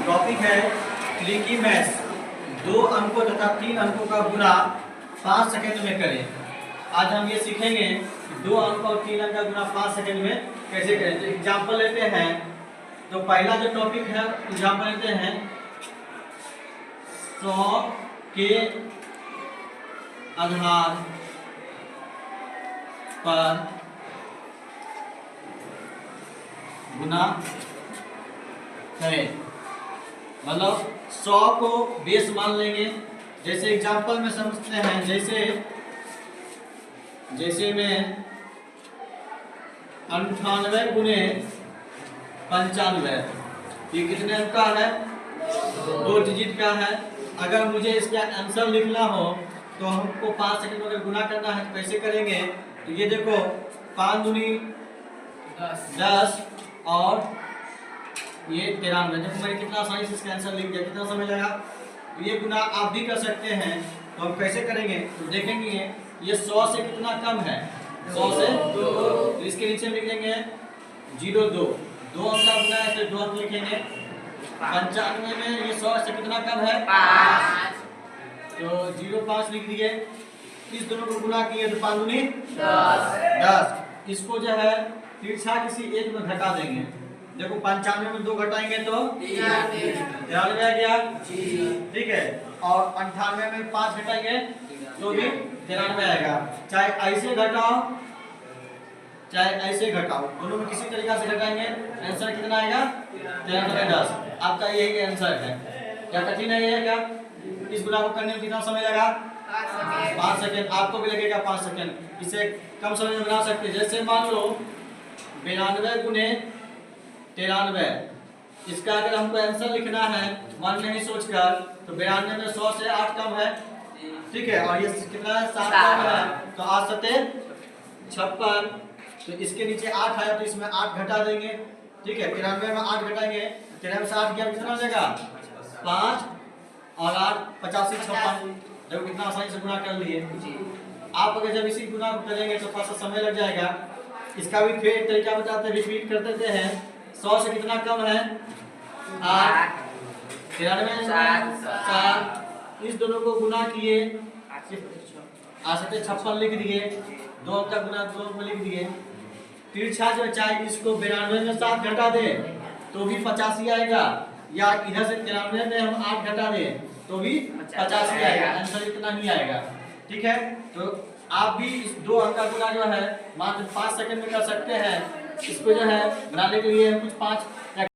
Topic है clicky maths. 2 अंकों तथा 3 अंकों का गुणा 5 सेकंड में करें। आज हम ये सीखेंगे 2 अंक और 3 अंक का गुणा 5 सेकंड में कैसे करें। तो एग्जाम्पल लेते हैं। तो पहला जो टॉपिक है एग्जाम्पल लेते हैं 100 के आधार पर गुना करें। मतलब 100 को बेस मान लेंगे। जैसे एग्जाम्पल में समझते हैं, जैसे में 98 गुने 95, ये कितने अंक का है? 2 डिजिट का है। अगर मुझे इसका आंसर लिखना हो तो हमको 5 सेकंड में अगर गुना करना है तो कैसे करेंगे? तो ये देखो 5 दूनी 10 और ये 93। देखो मैंने कितना आसानी से इसका आंसर लिख दिया। कितना समय लगा? तो ये गुना आप भी कर सकते हैं। तो हम कैसे करेंगे? तो देखेंगे ये 100 से कितना कम है? 100 से 2। तो इसके नीचे लिख देंगे 02। 2 अंक का गुना है तो 2 अंक लिखेंगे। 95 में ये 100 से कितना कम है? 5। तो 05 लिख दिए। इस दोनों को गुना किए तो 5 दूनी 10। इसको जो है तिरछा किसी एक में घटा देंगे। देखो 95 में 2 घटाएंगे तो 93 आ गया। ठीक है। और 98 में 5 घटाएंगे तो भी 93 आएगा। चाहे ऐसे घटाओ चाहे ऐसे घटाओ, दोनों में किसी तरीका से घटाएंगे आंसर कितना आएगा? 93 10। आपका यही आंसर है। क्या कठिन है ये? क्या इस गुना को करने में कितना समय लगा? 5 सेकंड। आपको भी लगेगा 5 सेकंड। इसे कम समय में बना सकते हैं। जैसे मान लो 92 गुने 93, इसका अगर हमको आंसर लिखना है मन नहीं सोचकर, तो 92 में 100 से 8 कम है। ठीक है। और ये कितना है? 7 कम है। तो 8 सते 56। तो इसके नीचे 8 आया तो इसमें 8 घटा देंगे। ठीक है। 93 में 8 घटाएंगे। 93 से 8 गया कितना हो जाएगा? 5 और 8 85 56। देखो कितना आसानी से गुना कर लिए। आप अगर जब इसी गुना को करेंगे तो थोड़ा सा समय लग जाएगा। इसका भी फिर एक तरीका बताते हैं, रिपीट कर देते हैं। 100 से कितना कम है? 8। 93 में 7। इस दोनों को गुना किए 8 से 56 लिख दिए। 2 अंक का गुना 2 में लिख दिए। तिरछा जो चाहे इसको 92 में 7 घटा दे तो भी 85 आएगा, या इधर से 93 में हम 8 घटा दें तो भी 85 आएगा। आंसर इतना ही आएगा। ठीक है। तो आप भी इस 2 अंक का गुना जो है मात्र 5 सेकंड में कर सकते हैं। इसको जो है बनाने के लिए कुछ 5